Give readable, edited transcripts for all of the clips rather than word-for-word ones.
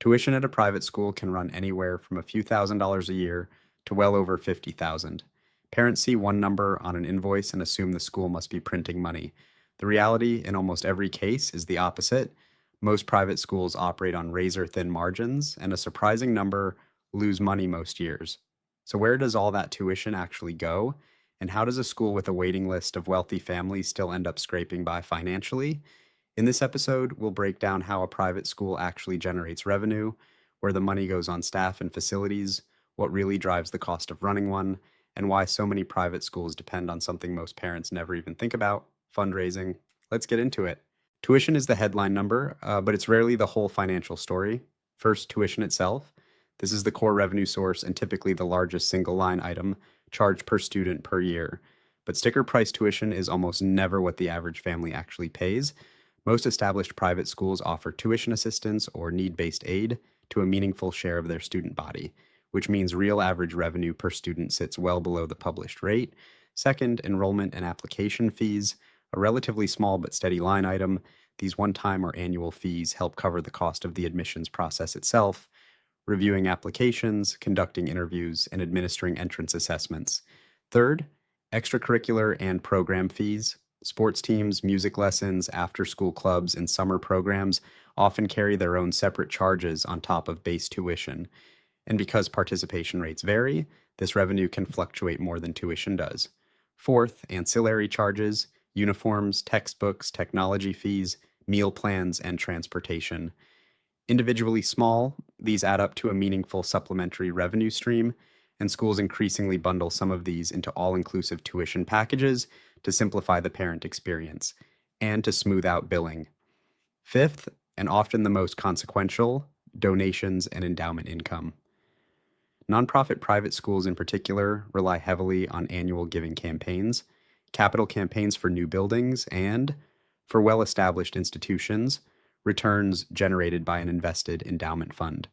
Tuition at a private school can run anywhere from a few $1,000s a year to well over 50,000. Parents see one number on an invoice and assume the school must be printing money. The reality in almost every case is the opposite. Most private schools operate on razor-thin margins, and a surprising number lose money most years. So where does all that tuition actually go? And how does a school with a waiting list of wealthy families still end up scraping by financially? In this episode, we'll break down how a private school actually generates revenue, where the money goes on staff and facilities, what really drives the cost of running one, and why so many private schools depend on something most parents never even think about: fundraising. Let's get into it. Tuition is the headline number, but it's rarely the whole financial story. First, tuition itself. This is the core revenue source and typically the largest single line item charged per student per year. But sticker price tuition is almost never what the average family actually pays. Most established private schools offer tuition assistance or need-based aid to a meaningful share of their student body, which means real average revenue per student sits well below the published rate. Second, enrollment and application fees, a relatively small but steady line item. These one-time or annual fees help cover the cost of the admissions process itself, reviewing applications, conducting interviews, and administering entrance assessments. Third, extracurricular and program fees. Sports teams, music lessons, after-school clubs, and summer programs often carry their own separate charges on top of base tuition. And because participation rates vary, this revenue can fluctuate more than tuition does. Fourth, ancillary charges, uniforms, textbooks, technology fees, meal plans, and transportation. Individually small, these add up to a meaningful supplementary revenue stream, and schools increasingly bundle some of these into all-inclusive tuition packages to simplify the parent experience and to smooth out billing. Fifth, and often the most consequential, donations and endowment income. Nonprofit private schools in particular rely heavily on annual giving campaigns, capital campaigns for new buildings, and, for well-established institutions, returns generated by an invested endowment fund.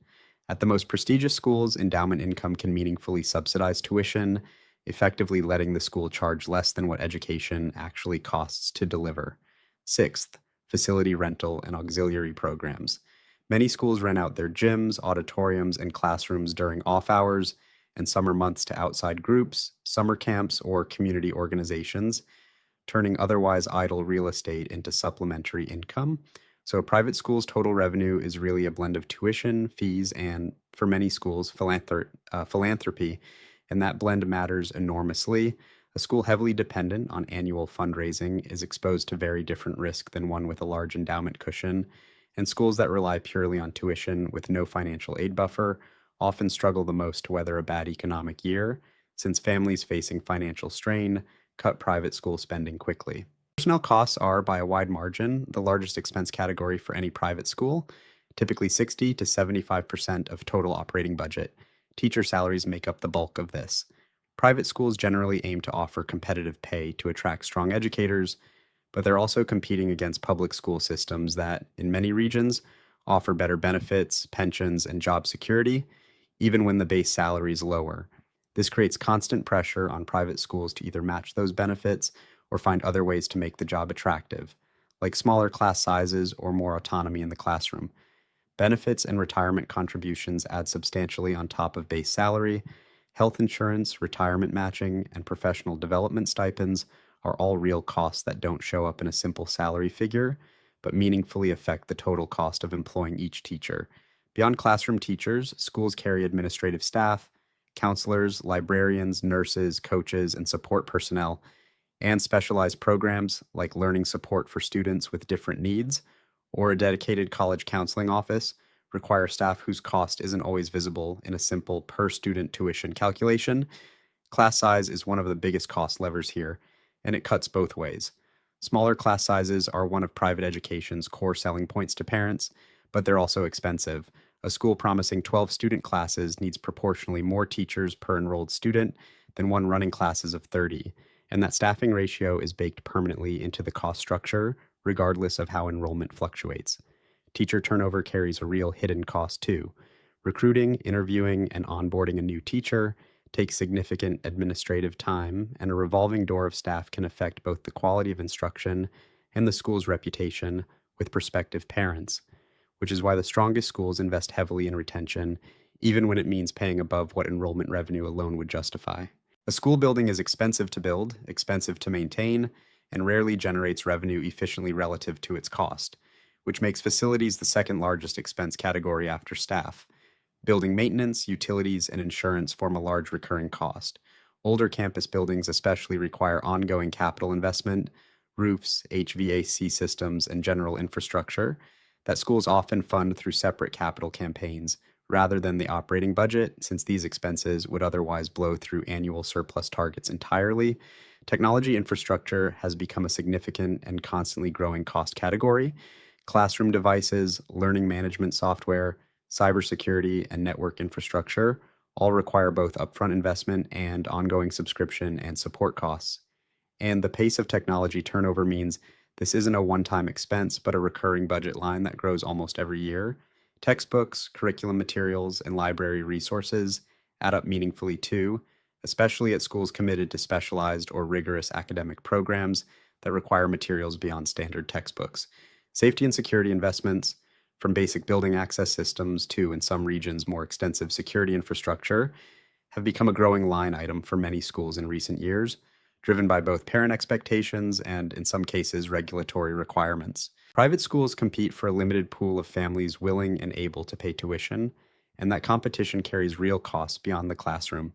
At the most prestigious schools, endowment income can meaningfully subsidize tuition, effectively letting the school charge less than what education actually costs to deliver. Sixth, facility rental and auxiliary programs. Many schools rent out their gyms, auditoriums, and classrooms during off hours and summer months to outside groups, summer camps, or community organizations, turning otherwise idle real estate into supplementary income. So a private school's total revenue is really a blend of tuition, fees, and, for many schools, philanthropy, and that blend matters enormously. A school heavily dependent on annual fundraising is exposed to very different risk than one with a large endowment cushion, and schools that rely purely on tuition with no financial aid buffer often struggle the most to weather a bad economic year, since families facing financial strain cut private school spending quickly. Personnel costs are, by a wide margin, the largest expense category for any private school, typically 60 to 75% of total operating budget. Teacher salaries make up the bulk of this. Private schools generally aim to offer competitive pay to attract strong educators, but they're also competing against public school systems that, in many regions, offer better benefits, pensions, and job security, even when the base salary is lower. This creates constant pressure on private schools to either match those benefits or find other ways to make the job attractive, like smaller class sizes or more autonomy in the classroom. Benefits and retirement contributions add substantially on top of base salary. Health insurance, retirement matching, and professional development stipends are all real costs that don't show up in a simple salary figure, but meaningfully affect the total cost of employing each teacher. Beyond classroom teachers, schools carry administrative staff, counselors, librarians, nurses, coaches, and support personnel, and specialized programs like learning support for students with different needs or a dedicated college counseling office require staff whose cost isn't always visible in a simple per-student tuition calculation. Class size is one of the biggest cost levers here, and it cuts both ways. Smaller class sizes are one of private education's core selling points to parents, but they're also expensive. A school promising 12 student classes needs proportionally more teachers per enrolled student than one running classes of 30, and that staffing ratio is baked permanently into the cost structure, regardless of how enrollment fluctuates. Teacher turnover carries a real hidden cost too. Recruiting, interviewing, and onboarding a new teacher takes significant administrative time, and a revolving door of staff can affect both the quality of instruction and the school's reputation with prospective parents. which is why the strongest schools invest heavily in retention, even when it means paying above what enrollment revenue alone would justify. A school building is expensive to build, expensive to maintain, and rarely generates revenue efficiently relative to its cost, which makes facilities the second largest expense category after staff. Building maintenance, utilities, and insurance form a large recurring cost. Older campus buildings especially require ongoing capital investment, roofs, HVAC systems, and general infrastructure that schools often fund through separate capital campaigns rather than the operating budget, since these expenses would otherwise blow through annual surplus targets entirely. Technology infrastructure has become a significant and constantly growing cost category. Classroom devices, learning management software, cybersecurity, and network infrastructure all require both upfront investment and ongoing subscription and support costs. And the pace of technology turnover means this isn't a one time expense, but a recurring budget line that grows almost every year. Textbooks, curriculum materials, and library resources add up meaningfully too, especially at schools committed to specialized or rigorous academic programs that require materials beyond standard textbooks. Safety and security investments, from basic building access systems to, in some regions, more extensive security infrastructure, have become a growing line item for many schools in recent years, driven by both parent expectations and, in some cases, regulatory requirements. Private schools compete for a limited pool of families willing and able to pay tuition, and that competition carries real costs beyond the classroom.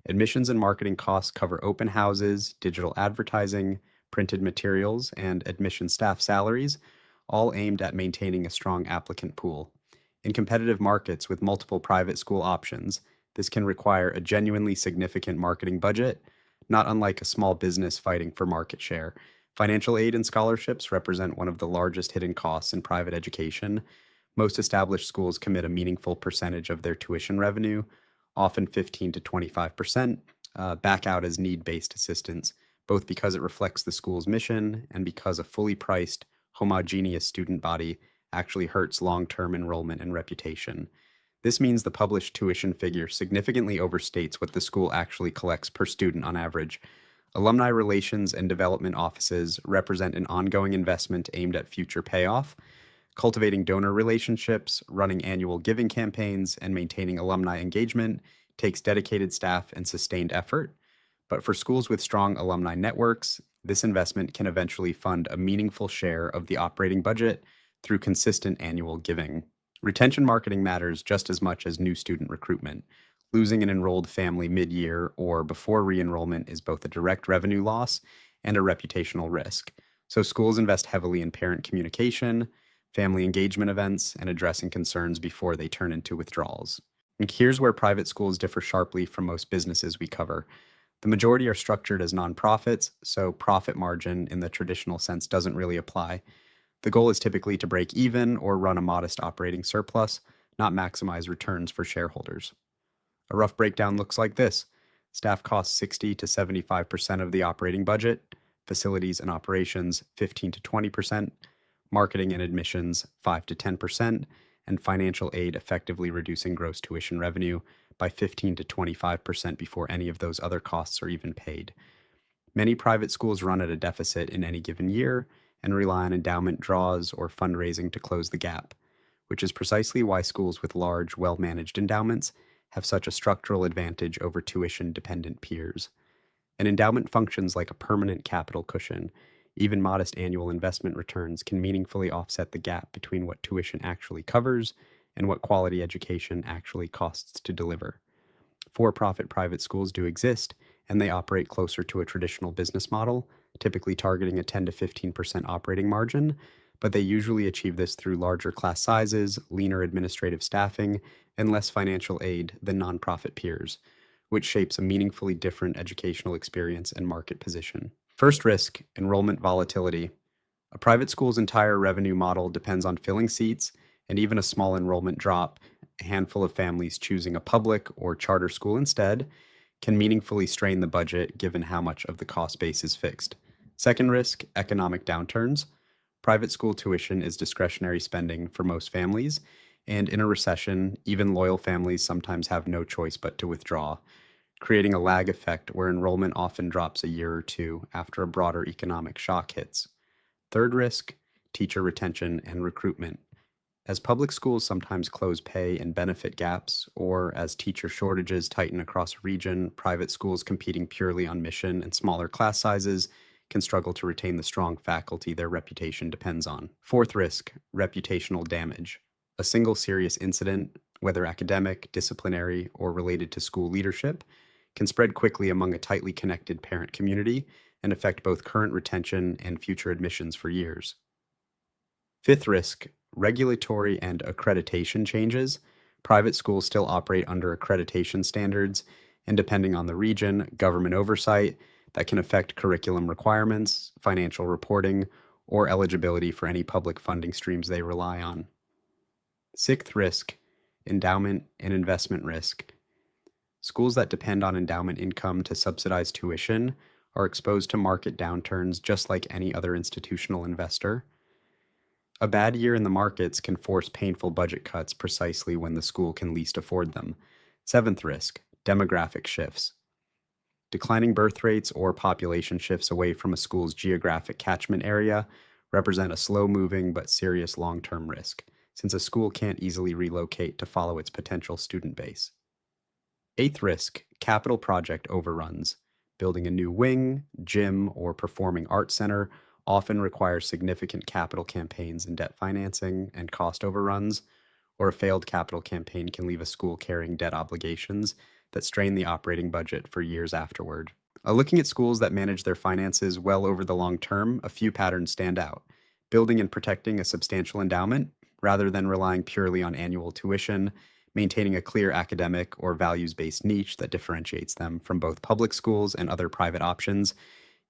Admissions and marketing costs cover open houses, digital advertising, printed materials, and admission staff salaries, all aimed at maintaining a strong applicant pool. In competitive markets with multiple private school options, this can require a genuinely significant marketing budget, not unlike a small business fighting for market share. Financial aid and scholarships represent one of the largest hidden costs in private education. Most established schools commit a meaningful percentage of their tuition revenue, often 15 to 25%, back out as need based assistance, both because it reflects the school's mission and because a fully priced, homogeneous student body actually hurts long term enrollment and reputation. This means the published tuition figure significantly overstates what the school actually collects per student on average. Alumni relations and development offices represent an ongoing investment aimed at future payoff. Cultivating donor relationships, running annual giving campaigns, and maintaining alumni engagement takes dedicated staff and sustained effort. But for schools with strong alumni networks, this investment can eventually fund a meaningful share of the operating budget through consistent annual giving. Retention marketing matters just as much as new student recruitment. Losing an enrolled family mid year or before re enrollment is both a direct revenue loss and a reputational risk. So, schools invest heavily in parent communication, family engagement events, and addressing concerns before they turn into withdrawals. And here's where private schools differ sharply from most businesses we cover. The majority are structured as nonprofits, so profit margin in the traditional sense doesn't really apply. The goal is typically to break even or run a modest operating surplus, not maximize returns for shareholders. A rough breakdown looks like this. Staff costs 60 to 75% of the operating budget, facilities and operations 15 to 20%, marketing and admissions 5 to 10%, and financial aid effectively reducing gross tuition revenue by 15 to 25% before any of those other costs are even paid. Many private schools run at a deficit in any given year and rely on endowment draws or fundraising to close the gap, which is precisely why schools with large, well managed endowments have such a structural advantage over tuition dependent peers. An endowment functions like a permanent capital cushion. Even modest annual investment returns can meaningfully offset the gap between what tuition actually covers and what quality education actually costs to deliver. For profit private schools do exist, and they operate closer to a traditional business model, typically targeting a 10 to 15% operating margin, but they usually achieve this through larger class sizes, leaner administrative staffing, and less financial aid than nonprofit peers, which shapes a meaningfully different educational experience and market position. First risk, enrollment volatility. A private school's entire revenue model depends on filling seats, and even a small enrollment drop, a handful of families choosing a public or charter school instead, can meaningfully strain the budget given how much of the cost base is fixed. Second risk, economic downturns. Private school tuition is discretionary spending for most families, and in a recession, even loyal families sometimes have no choice but to withdraw, creating a lag effect where enrollment often drops a year or two after a broader economic shock hits. Third risk, teacher retention and recruitment. As public schools sometimes close pay and benefit gaps, or as teacher shortages tighten across a region, private schools competing purely on mission and smaller class sizes can struggle to retain the strong faculty their reputation depends on. Fourth risk, reputational damage. A single serious incident, whether academic, disciplinary, or related to school leadership, can spread quickly among a tightly connected parent community and affect both current retention and future admissions for years. Fifth risk, regulatory and accreditation changes. Private schools still operate under accreditation standards, and depending on the region, government oversight that can affect curriculum requirements, financial reporting, or eligibility for any public funding streams they rely on. Sixth risk, endowment and investment risk. Schools that depend on endowment income to subsidize tuition are exposed to market downturns just like any other institutional investor. A bad year in the markets can force painful budget cuts precisely when the school can least afford them. Seventh risk, demographic shifts. Declining birth rates or population shifts away from a school's geographic catchment area represent a slow moving but serious long term risk, since a school can't easily relocate to follow its potential student base. Eighth risk, capital project overruns. Building a new wing, gym, or performing arts center often requires significant capital campaigns and debt financing and cost overruns, or a failed capital campaign can leave a school carrying debt obligations that strain the operating budget for years afterward. Looking at schools that manage their finances well over the long term, a few patterns stand out. Building and protecting a substantial endowment, rather than relying purely on annual tuition, maintaining a clear academic or values based niche that differentiates them from both public schools and other private options,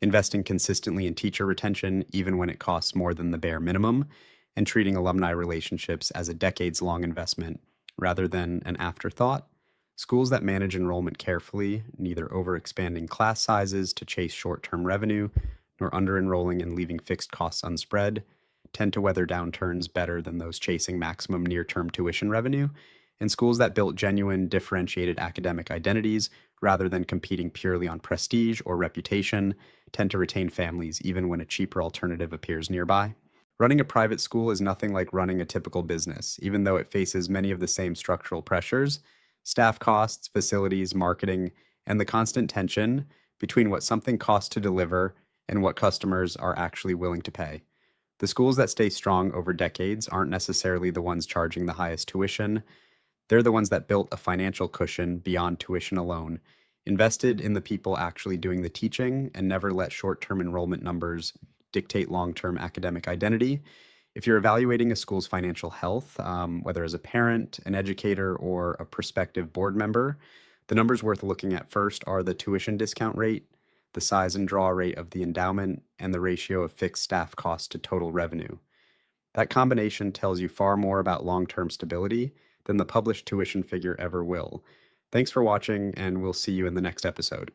investing consistently in teacher retention, even when it costs more than the bare minimum, and treating alumni relationships as a decades long investment rather than an afterthought. Schools that manage enrollment carefully, neither overexpanding class sizes to chase short term revenue, nor under enrolling and leaving fixed costs unspread, tend to weather downturns better than those chasing maximum near term tuition revenue. And schools that built genuine, differentiated academic identities rather than competing purely on prestige or reputation tend to retain families even when a cheaper alternative appears nearby. Running a private school is nothing like running a typical business, even though it faces many of the same structural pressures: staff costs, facilities, marketing, and the constant tension between what something costs to deliver and what customers are actually willing to pay. The schools that stay strong over decades aren't necessarily the ones charging the highest tuition. They're the ones that built a financial cushion beyond tuition alone, invested in the people actually doing the teaching, and never let short term enrollment numbers dictate long term academic identity. If you're evaluating a school's financial health, whether as a parent, an educator, or a prospective board member, the numbers worth looking at first are the tuition discount rate, the size and draw rate of the endowment, and the ratio of fixed staff costs to total revenue. That combination tells you far more about long term stability than the published tuition figure ever will. Thanks for watching, and we'll see you in the next episode.